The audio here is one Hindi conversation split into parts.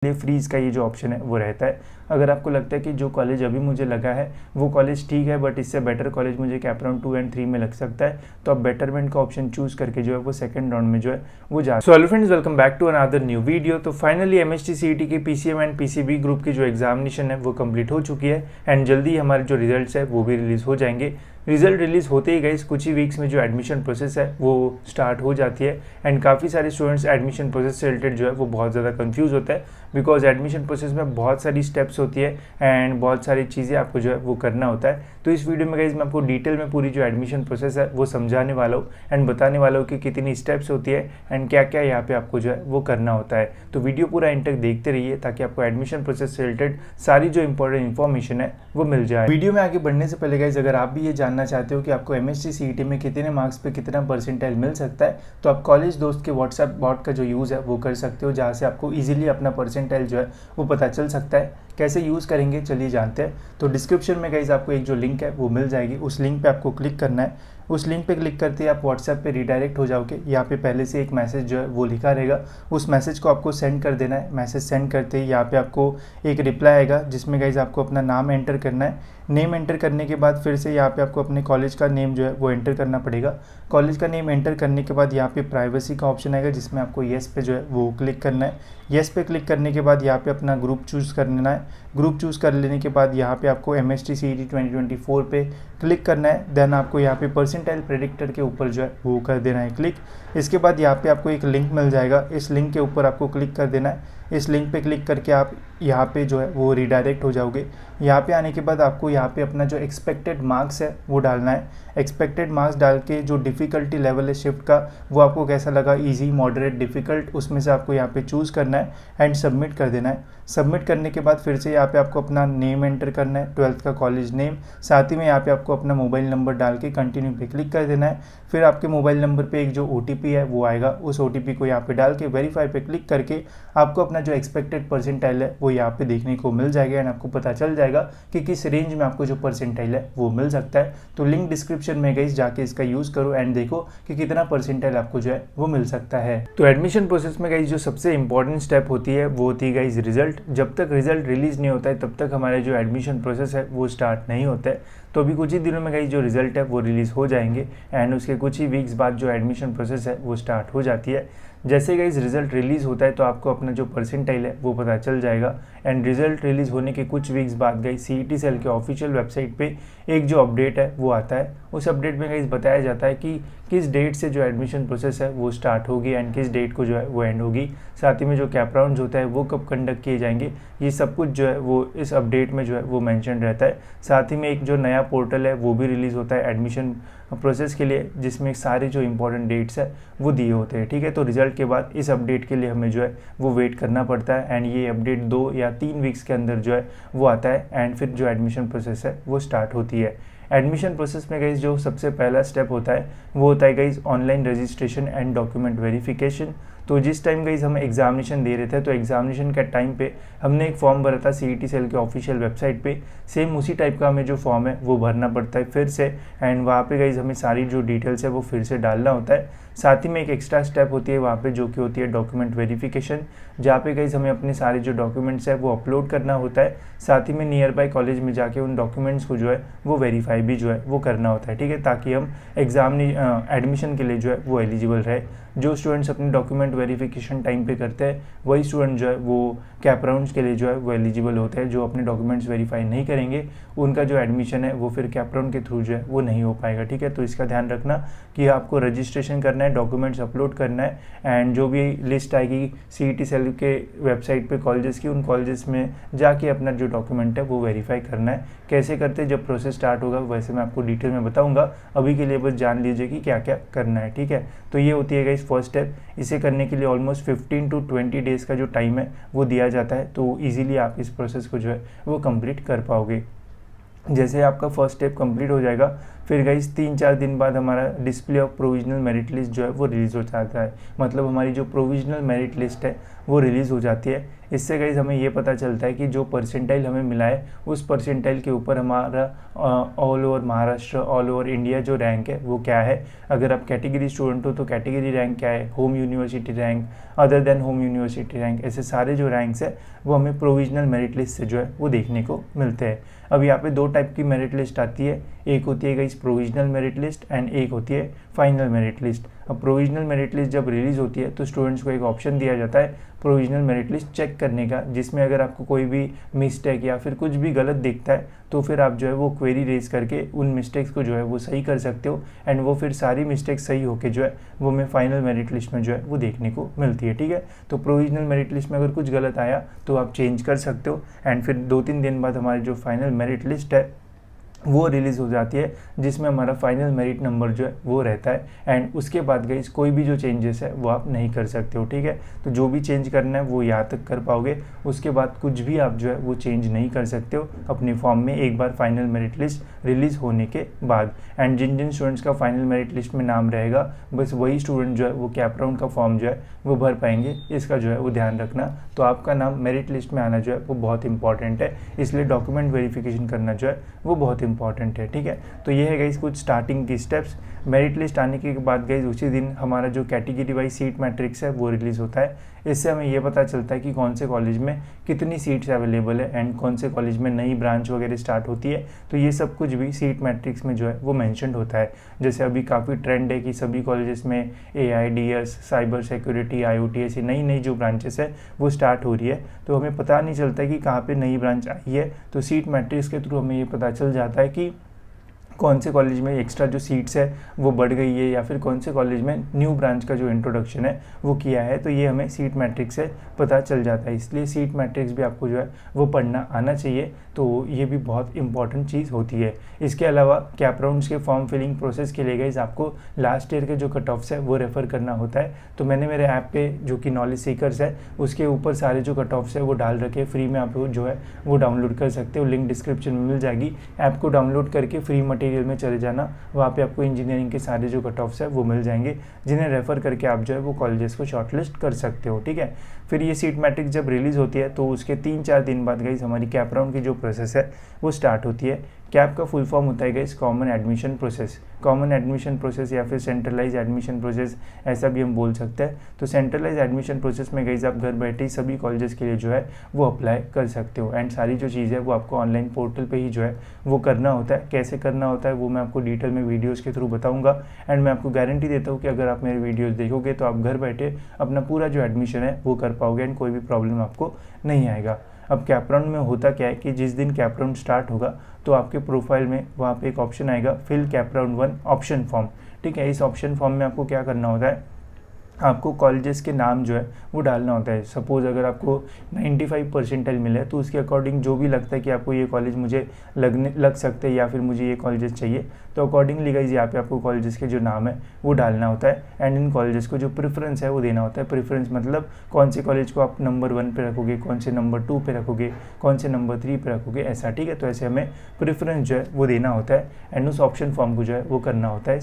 लिए फ्रीज़ का ये जो ऑप्शन है वो रहता है। अगर आपको लगता है कि जो कॉलेज अभी मुझे लगा है वो कॉलेज ठीक है बट इससे बेटर कॉलेज मुझे कैप राउंड 2 एंड 3 में लग सकता है, तो आप बेटरमेंट का ऑप्शन चूज़ करके जो है वो सेकंड राउंड में जो है वो जा। So hello friends, welcome back to another new video. तो फाइनली एमएचटी सीईटी की पीसीएम एंड पीसीबी ग्रुप की जो एग्जामिनेशन है वो कंप्लीट हो चुकी है एंड जल्दी हमारे जो रिजल्ट्स है वो भी रिलीज़ हो जाएंगे। रिजल्ट रिलीज़ होते ही गाइस कुछ ही वीक्स में जो एडमिशन प्रोसेस है वो स्टार्ट हो जाती है एंड काफ़ी सारे स्टूडेंट्स एडमिशन प्रोसेस से रिलेटेड जो है वो बहुत ज़्यादा कंफ्यूज होता है, बिकॉज एडमिशन प्रोसेस में बहुत सारी स्टेप्स होती है एंड बहुत सारी चीज़ें आपको जो है वो करना होता है। तो इस वीडियो में गाइस मैं आपको डिटेल में पूरी जो एडमिशन प्रोसेस है वो समझाने वाला हूँ एंड बताने वाला हूँ कि कितनी स्टेप्स होती है एंड क्या क्या यहाँ पे आपको जो है वो करना होता है। तो वीडियो पूरा एंड तक देखते रहिए ताकि आपको एडमिशन प्रोसेस से रिलेटेड सारी जो इंपॉर्टेंट इन्फॉर्मेशन है वो मिल जाए। वीडियो में आगे बढ़ने से पहले गाइस अगर आप भी ये जानना चाहते हो कि आपको एमएचटी सीईटी में कितने मार्क्स पे कितना परसेंटाइल मिल सकता है, तो आप कॉलेज दोस्त के व्हाट्सएप बॉट का जो यूज़ है वो कर सकते हो, जहाँ से आपको ईजिली अपना परसेंटाइल जो है वो पता चल सकता है। कैसे यूज़ करेंगे चलिए जानते हैं। तो डिस्क्रिप्शन में गाइस आपको एक जो लिंक है वो मिल जाएगी, उस लिंक पे आपको क्लिक करना है। उस लिंक पे क्लिक करते ही आप व्हाट्सएप पे रिडायरेक्ट हो जाओगे। यहाँ पे पहले से एक मैसेज जो है वो लिखा रहेगा, उस मैसेज को आपको सेंड कर देना है। मैसेज सेंड करते ही यहाँ पे आपको एक रिप्लाई आएगा जिसमें गाइस आपको अपना नाम एंटर करना है। नेम एंटर करने के बाद फिर से यहाँ पे आपको अपने कॉलेज का नेम जो है वो एंटर करना पड़ेगा। कॉलेज का नेम एंटर करने के बाद यहाँ पे प्राइवेसी का ऑप्शन आएगा जिसमें आपको येस पे जो है वो क्लिक करना है। येस पे क्लिक करने के बाद यहाँ पे अपना ग्रुप चूज़ कर लेना है। ग्रुप चूज़ कर लेने के बाद यहाँ पे आपको एमएचटी सीईटी 2024 पे क्लिक करना है। देन आपको यहाँ पे परसेंटाइल प्रेडिक्टर के ऊपर जो है वो कर देना है क्लिक। इसके बाद यहाँ पे आपको एक लिंक मिल जाएगा, इस लिंक के ऊपर आपको क्लिक कर देना है। इस लिंक पे क्लिक करके आप यहाँ पे जो है वो रिडायरेक्ट हो जाओगे। यहाँ पे आने के बाद आपको यहाँ पे अपना जो एक्सपेक्टेड मार्क्स है वो डालना है। एक्सपेक्टेड मार्क्स डाल के जो डिफ़िकल्टी लेवल है शिफ्ट का वो आपको कैसा लगा, इजी, मॉडरेट, डिफ़िकल्ट, उसमें से आपको यहाँ पे चूज़ करना है एंड सबमिट कर देना है। सबमिट करने के बाद फिर से यहाँ पे आपको अपना नेम एंटर करना है, 12th का कॉलेज नेम, साथ ही में यहाँ पे आपको अपना मोबाइल नंबर डाल के कंटिन्यू पे क्लिक कर देना है। फिर आपके मोबाइल नंबर पे एक जो OTP है वो आएगा, उस OTP को यहाँ पे डाल के वेरीफाई पे क्लिक करके आपको अपना जो एक्सपेक्टेड परसेंटाइल है वो यहाँ पे देखने को मिल जाएगा एंड आपको पता चल जाएगा कि किस रेंज में आपको जो परसेंटाइल है वो मिल सकता है। तो लिंक डिस्क्रिप्शन में गाइस जाके इसका यूज़ करो एंड देखो कि कितना परसेंटाइल आपको जो है वो मिल सकता है। तो एडमिशन प्रोसेस में गाइस जो सबसे इंपॉर्टेंट स्टेप होती है वो होती है गाइस रिजल्ट। जब तक रिजल्ट रिलीज़ नहीं होता है तब तक हमारे जो एडमिशन प्रोसेस है वो स्टार्ट नहीं होता है। तो अभी कुछ ही दिनों में गाइस जो रिजल्ट है वो रिलीज़ हो जाएंगे एंड उसके कुछ ही वीक्स बाद जो एडमिशन प्रोसेस है वो स्टार्ट हो जाती है। जैसे गाइस रिजल्ट रिलीज़ होता है तो आपको अपना जो परसेंटाइल है वो पता चल जाएगा एंड रिजल्ट रिलीज़ होने के कुछ वीक्स बाद गाइस सीईटी सेल के ऑफिशियल वेबसाइट पे एक जो अपडेट है वो आता है। उस अपडेट में गाइस बताया जाता है कि किस डेट से जो एडमिशन प्रोसेस है वो स्टार्ट होगी एंड किस डेट को जो है वो एंड होगी। साथ ही में जो कैप राउंड्स होता है वो कब कंडक्ट किए जाएंगे, ये सब कुछ जो है वो इस अपडेट में जो है वो मेंशन रहता है। साथ ही में एक जो नया पोर्टल है वो भी रिलीज़ होता है एडमिशन प्रोसेस के लिए, जिसमें सारे जो इंपॉर्टेंट डेट्स है वो दिए होते हैं। ठीक है, तो रिजल्ट के बाद इस अपडेट के लिए हमें जो है वो वेट करना पड़ता है एंड ये अपडेट 2 या 3 वीक्स के अंदर जो है वो आता है एंड फिर जो एडमिशन प्रोसेस है वो स्टार्ट होती है। एडमिशन प्रोसेस में गाइस जो सबसे पहला स्टेप होता है वो होता है guys online registration and document verification. तो जिस टाइम गाइस हम एग्जामिनेशन दे रहे थे तो एग्जामिनेशन के टाइम पे हमने एक फॉर्म भरा था सीईटी सेल के ऑफिशियल वेबसाइट पे, सेम उसी टाइप का हमें जो फॉर्म है वो भरना पड़ता है फिर से एंड वहाँ पे गाइस हमें सारी जो डिटेल्स है वो फिर से डालना होता है। साथ ही में एक एक्स्ट्रा स्टेप होती है वहाँ पे जो कि होती है डॉक्यूमेंट वेरिफिकेशन, जहाँ पे गाइस हमें अपने सारे जो डॉक्यूमेंट्स है वो अपलोड करना होता है। साथ ही में नियर बाय कॉलेज में जाके उन डॉक्यूमेंट्स को जो है वो वेरीफाई भी जो है वो करना होता है। ठीक है, ताकि हम एडमिशन के लिए जो है वो एलिजिबल रहे। जो स्टूडेंट्स अपने डॉक्यूमेंट वेरिफिकेशन टाइम पे करते हैं वही स्टूडेंट जो है वो कैप राउंड्स के लिए जो है वो एलिजिबल होते हैं। जो अपने डॉक्यूमेंट्स वेरीफाई नहीं करेंगे उनका जो एडमिशन है वो फिर कैप राउंड के थ्रू जो है वो नहीं हो पाएगा। ठीक है, तो इसका ध्यान रखना कि आपको रजिस्ट्रेशन करना है, डॉक्यूमेंट्स अपलोड करना है एंड जो भी लिस्ट आएगी सीईटी सेल के वेबसाइट पे कॉलेजेस की, उन कॉलेजेस में जाके अपना जो डॉक्यूमेंट है वो वेरीफाई करना है। कैसे करते हैं जब प्रोसेस स्टार्ट होगा वैसे मैं आपको डिटेल में बताऊंगा, अभी के लिए बस जान लीजिए कि क्या क्या करना है। ठीक है, तो ये होती है गाइस फर्स्ट स्टेप। इसे करने के लिए ऑलमोस्ट 15 to 20 डेज़ का जो टाइम है वो दिया जाता है, तो ईजिली आप इस प्रोसेस को जो है वो कंप्लीट कर पाओगे। जैसे आपका फर्स्ट स्टेप कंप्लीट हो जाएगा फिर गाइस 3-4 दिन बाद हमारा display of provisional merit list जो है वो रिलीज़ हो जाता है, मतलब हमारी जो प्रोविजनल मेरिट लिस्ट है वो रिलीज़ हो जाती है। इससे गाइस हमें ये पता चलता है कि जो परसेंटाइल हमें मिला है उस परसेंटाइल के ऊपर हमारा all over Maharashtra, all over India जो रैंक है वो क्या है। अगर आप कैटेगरी स्टूडेंट हो तो कैटेगरी रैंक क्या है, home university rank, other than home university rank, ऐसे सारे जो रैंक्स है वो हमें प्रोविजनल मेरिट लिस्ट से जो है वो देखने को मिलते हैं। अब यहाँ पे 2 टाइप की मेरिट लिस्ट आती है, एक होती है guys provisional merit list and एक होती है फाइनल मेरिट लिस्ट। अब प्रोविजनल मेरिट लिस्ट जब रिलीज़ होती है तो स्टूडेंट्स को एक ऑप्शन दिया जाता है प्रोविजनल मेरिट लिस्ट चेक करने का, जिसमें अगर आपको कोई भी मिस्टेक या फिर कुछ भी गलत दिखता है तो फिर आप जो है वो क्वेरी रेज करके उन मिस्टेक्स को जो है वो सही कर सकते हो, एंड वो फिर सारी मिस्टेक्स सही होके जो है वो हमें फाइनल मेरिट लिस्ट में जो है वो देखने को मिलती है। ठीक है, तो प्रोविजनल मेरिट लिस्ट में अगर कुछ गलत आया तो आप चेंज कर सकते हो, एंड फिर 2-3 दिन बाद हमारी जो फाइनल मेरिट लिस्ट है वो रिलीज़ हो जाती है, जिसमें हमारा फाइनल मेरिट नंबर जो है वो रहता है, एंड उसके बाद गाइस कोई भी जो चेंजेस है वो आप नहीं कर सकते हो। ठीक है, तो जो भी चेंज करना है वो यहाँ तक कर पाओगे, उसके बाद कुछ भी आप जो है वो चेंज नहीं कर सकते हो अपनी फॉर्म में एक बार फाइनल मेरिट लिस्ट रिलीज़ होने के बाद। एंड जिन जिन स्टूडेंट्स का फाइनल मेरिट लिस्ट में नाम रहेगा बस वही स्टूडेंट जो है वो कैप राउंड का फॉर्म जो है वो भर पाएंगे, इसका जो है वो ध्यान रखना। तो आपका नाम मेरिट लिस्ट में आना जो है वो बहुत इंपॉर्टेंट है, इसलिए डॉक्यूमेंट वेरिफिकेशन करना जो है वो बहुत इंपॉर्टेंट है। ठीक है, तो ये है गाइस कुछ स्टार्टिंग की स्टेप्स। मेरिट लिस्ट आने के बाद गाइस उसी दिन हमारा जो कैटेगरी वाइज सीट मैट्रिक्स है वो रिलीज़ होता है। इससे हमें ये पता चलता है कि कौन से कॉलेज में कितनी सीट्स अवेलेबल है एंड कौन से कॉलेज में नई ब्रांच वगैरह स्टार्ट होती है, तो ये सब कुछ भी सीट मैट्रिक्स में जो है वो मेंशन होता है। जैसे अभी काफ़ी ट्रेंड है कि सभी कॉलेजेस में AI, DS, cyber security, IoT ऐसी नई नई जो ब्रांचेस है वो स्टार्ट हो रही है, तो हमें पता नहीं चलता है कि कहाँ पे नई ब्रांच आई है, तो सीट मैट्रिक्स के थ्रू हमें ये पता चल जाता है कि कौन से कॉलेज में एक्स्ट्रा जो सीट्स है वो बढ़ गई है या फिर कौन से कॉलेज में न्यू ब्रांच का जो इंट्रोडक्शन है वो किया है, तो ये हमें सीट मैट्रिक्स से पता चल जाता है। इसलिए सीट मैट्रिक्स भी आपको जो है वो पढ़ना आना चाहिए, तो ये भी बहुत इंपॉर्टेंट चीज़ होती है। इसके अलावा कैप राउंड्स के फॉर्म फिलिंग प्रोसेस के लिए गाइस आपको लास्ट ईयर के जो कट ऑफ्स है वो रेफ़र करना होता है। तो मैंने मेरे ऐप पे जो कि नॉलेज सीकर्स है उसके ऊपर सारे जो कट ऑफ्स है वो डाल रखे, फ्री में आप जो है वो डाउनलोड कर सकते हो, लिंक डिस्क्रिप्शन में मिल जाएगी। ऐप को डाउनलोड करके फ्री मटेरियल में चले जाना, वहाँ पे आपको इंजीनियरिंग के सारे जो कट ऑफ्स है वो मिल जाएंगे, जिन्हें रेफ़र करके आप जो है वो कॉलेजेस को शॉर्टलिस्ट कर सकते हो। ठीक है, फिर ये सीट मैट्रिक्स जब रिलीज़ होती है तो उसके 3-4 दिन बाद गाइस हमारी कैप राउंड की जो प्रोसेस है वो स्टार्ट होती है। कैप का फुल फॉर्म होता है guys common admission process. Common admission process या फिर सेंट्रलाइज एडमिशन प्रोसेस ऐसा भी हम बोल सकते हैं। तो सेंट्रलाइज एडमिशन प्रोसेस में गाइस आप घर बैठे ही सभी कॉलेजेस के लिए जो है वो अप्लाई कर सकते हो, एंड सारी जो चीज़ है वो आपको ऑनलाइन पोर्टल पे ही जो है वो करना होता है। कैसे करना होता है वो मैं आपको डिटेल में वीडियोज़ के थ्रू बताऊँगा, एंड मैं आपको गारंटी देता हूँ कि अगर आप मेरे वीडियोज़ देखोगे तो आप घर बैठे अपना पूरा जो एडमिशन है वो कर पाओगे एंड कोई भी प्रॉब्लम आपको नहीं आएगा। अब कैप राउंड में होता क्या है कि जिस दिन कैप राउंड स्टार्ट होगा तो आपके प्रोफाइल में वहाँ पे एक ऑप्शन आएगा fill cap round 1 option form. ठीक है, इस ऑप्शन फॉर्म में आपको क्या करना होता है, आपको कॉलेजेस के नाम जो है वो डालना होता है। सपोज़ अगर आपको 95 परसेंटाइल मिले तो उसके अकॉर्डिंग जो भी लगता है कि आपको ये कॉलेज मुझे लग सकते हैं या फिर मुझे ये कॉलेजेस चाहिए, तो अकॉर्डिंगली गाइस यहाँ पे आपको कॉलेजेस के जो नाम है वो डालना होता है, एंड इन कॉलेजेस को जो प्रेफरेंस है वो देना होता है। प्रेफरेंस मतलब कौन से कॉलेज को आप नंबर 1 पे रखोगे, कौन से नंबर 2 पे रखोगे, कौन से नंबर 3 पे रखोगे, ऐसा। ठीक है, तो ऐसे हमें प्रेफरेंस जो है वो देना होता है, एंड उस ऑप्शन फॉर्म को जो है वो करना होता है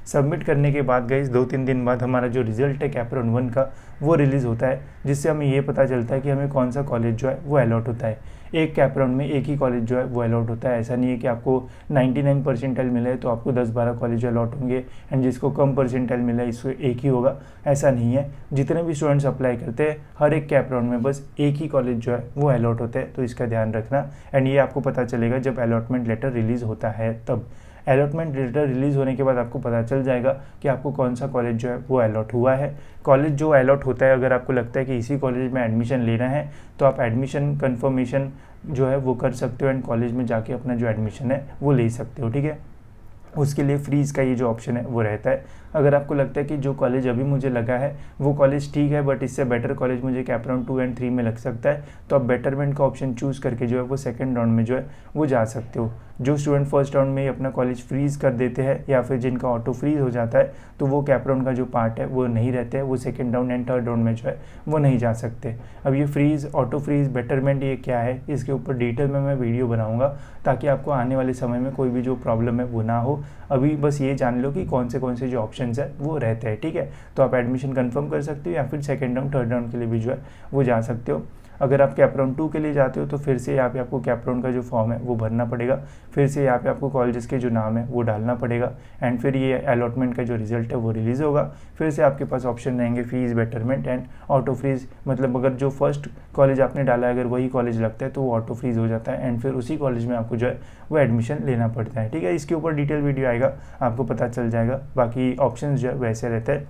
सबमिट करने के बाद गाइस 2-3 दिन बाद हमारा जो रिजल्ट है कैप राउंड 1 का वो रिलीज़ होता है, जिससे हमें ये पता चलता है कि हमें कौन सा कॉलेज जो है वो अलॉट होता है। एक कैप राउंड में एक ही कॉलेज जो है वो अलॉट होता है। ऐसा नहीं है कि आपको 99 परसेंटाइल मिला है तो आपको 10-12 कॉलेज अलॉट होंगे, एंड जिसको कम परसेंटाइल मिला है इसको एक ही होगा, ऐसा नहीं है। जितने भी स्टूडेंट्स अप्लाई करते हैं हर एक कैप राउंड में बस एक ही कॉलेज जो है वो अलॉट होता है, तो इसका ध्यान रखना, एंड ये आपको पता चलेगा जब अलॉटमेंट लेटर रिलीज़ होता है तब। अलॉटमेंट लेटर रिलीज़ होने के बाद आपको पता चल जाएगा कि आपको कौन सा कॉलेज जो है वो अलॉट हुआ है। कॉलेज जो अलॉट होता है, अगर आपको लगता है कि इसी कॉलेज में एडमिशन लेना है तो आप एडमिशन कन्फर्मेशन जो है वो कर सकते हो, एंड कॉलेज में जाके अपना जो एडमिशन है वो ले सकते हो। ठीक है, उसके लिए फ्रीज़ का ये जो ऑप्शन है वो रहता है। अगर आपको लगता है कि जो कॉलेज अभी मुझे लगा है वो कॉलेज ठीक है बट इससे बेटर कॉलेज मुझे कैप राउंड 2 एंड 3 में लग सकता है, तो आप बेटरमेंट का ऑप्शन चूज़ करके जो है वो सेकंड राउंड में जो है वो जा सकते हो। जो स्टूडेंट फर्स्ट राउंड में ही अपना कॉलेज फ्रीज़ कर देते हैं या फिर जिनका ऑटो फ्रीज हो जाता है, तो वो कैप राउंड का जो पार्ट है वो नहीं रहते हैं, वो second round and third round में जो है वो नहीं जा सकते। अब ये फ्रीज़, ऑटो फ्रीज़, बेटरमेंट ये क्या है, इसके ऊपर डिटेल में मैं वीडियो बनाऊंगा ताकि आपको आने वाले समय में कोई भी जो प्रॉब्लम है वो ना हो। अभी बस ये जान लो कि कौन से जो ऑप्शंस है वो रहते हैं, ठीक है। तो आप एडमिशन कंफर्म कर सकते हो या फिर सेकेंड राउंड थर्ड राउंड के लिए भी जो है वो जा सकते हो। अगर आप कैप राउंड 2 के लिए जाते हो तो फिर से यहाँ पे आपको कैप राउंड का जो फॉर्म है वो भरना पड़ेगा, फिर से यहाँ पे आपको कॉलेजेस के जो नाम है वो डालना पड़ेगा एंड फिर ये अलॉटमेंट का जो रिजल्ट है वो रिलीज़ होगा। फिर से आपके पास ऑप्शन रहेंगे freeze, betterment and auto freeze. मतलब अगर जो फर्स्ट कॉलेज आपने डाला है अगर वही कॉलेज लगता है तो वो ऑटो फ्रीज हो जाता है एंड फिर उसी कॉलेज में आपको जो है वो एडमिशन लेना पड़ता है, ठीक है। इसके ऊपर डिटेल वीडियो आएगा, आपको पता चल जाएगा। बाकी ऑप्शन जो है वैसे रहते हैं।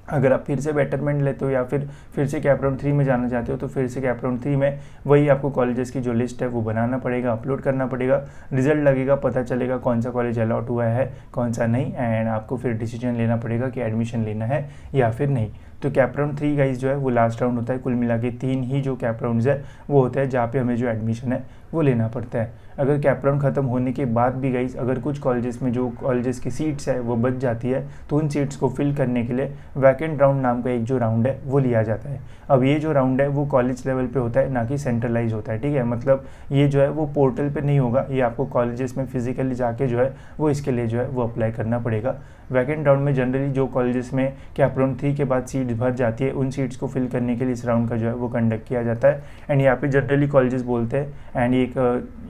अगर आप फिर से बेटरमेंट लेते हो या फिर से कैप राउंड 3 में जाना चाहते हो तो फिर से कैप राउंड 3 में वही आपको कॉलेजेस की जो लिस्ट है वो बनाना पड़ेगा, अपलोड करना पड़ेगा, रिजल्ट लगेगा, पता चलेगा कौन सा कॉलेज अलॉट हुआ है कौन सा नहीं, एंड आपको फिर डिसीजन लेना पड़ेगा कि एडमिशन लेना है या फिर नहीं। तो कैप राउंड 3 गाइस जो है वो लास्ट राउंड होता है। कुल मिला के 3 ही जो कैप राउंड्स है वो होता है जहाँ पे हमें जो एडमिशन है वो लेना पड़ता है। अगर कैप राउंड खत्म होने के बाद भी गाइस अगर कुछ कॉलेजेस में जो कॉलेजेस की सीट्स है वो बच जाती है तो उन सीट्स को फिल करने के लिए वैकेंट राउंड नाम का एक जो राउंड है वो लिया जाता है। अब ये जो राउंड है वो कॉलेज लेवल पे होता है, ना कि सेंट्रलाइज होता है, ठीक है। मतलब ये जो है वो पोर्टल पे नहीं होगा, ये आपको कॉलेजेस में फिजिकली जाके जो है वो इसके लिए जो है वो अप्लाई करना पड़ेगा। वैकेंट राउंड में जनरली जो कॉलेजेस में कैप राउंड 3 के बाद सीट्स भर जाती है उन सीट्स को फिल करने के लिए इस राउंड का जो है वो कंडक्ट किया जाता है। एंड यहाँ पे जनरली कॉलेजेस बोलते हैं एंड एक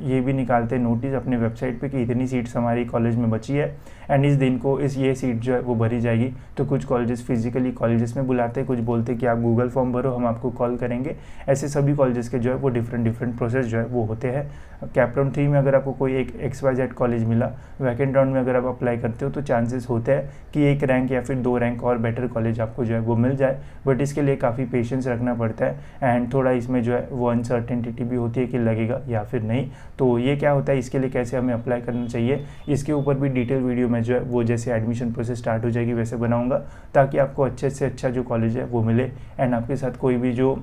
ये भी निकालते हैं नोटिस अपने वेबसाइट पे कि इतनी सीट्स हमारी कॉलेज में बची है एंड इस दिन को ये सीट जो है वो भरी जाएगी। तो कुछ कॉलेजेस फिजिकली कॉलेजेस में बुलाते हैं, कुछ बोलते हैं कि आप गूगल फॉर्म भरो हम आपको कॉल करेंगे। ऐसे सभी कॉलेजेस के जो है वो डिफरेंट प्रोसेस जो है वो होते हैं। कैप राउंड 3 में अगर आपको कोई एक XYZ कॉलेज मिला, वैकेंट राउंड में अगर आप अप्लाई करते हो तो चांसेस होते हैं कि एक रैंक या फिर 2 रैंक और बेटर कॉलेज आपको जो है वो मिल जाए, बट इसके लिए काफ़ी पेशेंस रखना पड़ता है एंड थोड़ा इसमें जो है वो अनसर्टेनिटी भी होती है कि लगेगा या फिर नहीं। तो ये क्या होता है, इसके लिए कैसे हमें अप्लाई करना चाहिए, इसके ऊपर भी डिटेल वीडियो में जो है वो जैसे एडमिशन प्रोसेस स्टार्ट हो जाएगी वैसे बनाऊंगा ताकि आपको अच्छे से अच्छा जो कॉलेज है वो मिले एंड आपके साथ कोई भी जो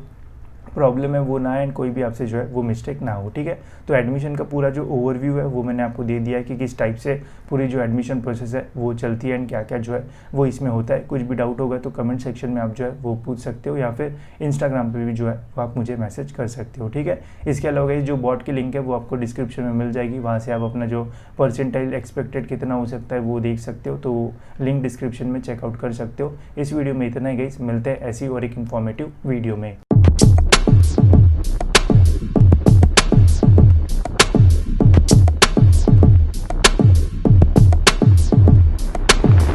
प्रॉब्लम है वो ना आए एंड कोई भी आपसे जो है वो मिस्टेक ना हो, ठीक है। तो एडमिशन का पूरा जो ओवरव्यू है वो मैंने आपको दे दिया है कि किस टाइप से पूरी जो एडमिशन प्रोसेस है वो चलती है एंड क्या क्या जो है वो इसमें होता है। कुछ भी डाउट होगा तो कमेंट सेक्शन में आप जो है वो पूछ सकते हो या फिर इंस्टाग्राम पे भी जो है वो आप मुझे मैसेज कर सकते हो, ठीक है। इसके अलावा ये जो बॉट की लिंक है वो आपको डिस्क्रिप्शन में मिल जाएगी, वहाँ से आप अपना जो परसेंटाइल एक्सपेक्टेड कितना हो सकता है वो देख सकते हो, तो लिंक डिस्क्रिप्शन में चेकआउट कर सकते हो। इस वीडियो में इतना ही गाइस, मिलते हैं ऐसी और एक इन्फॉर्मेटिव वीडियो में।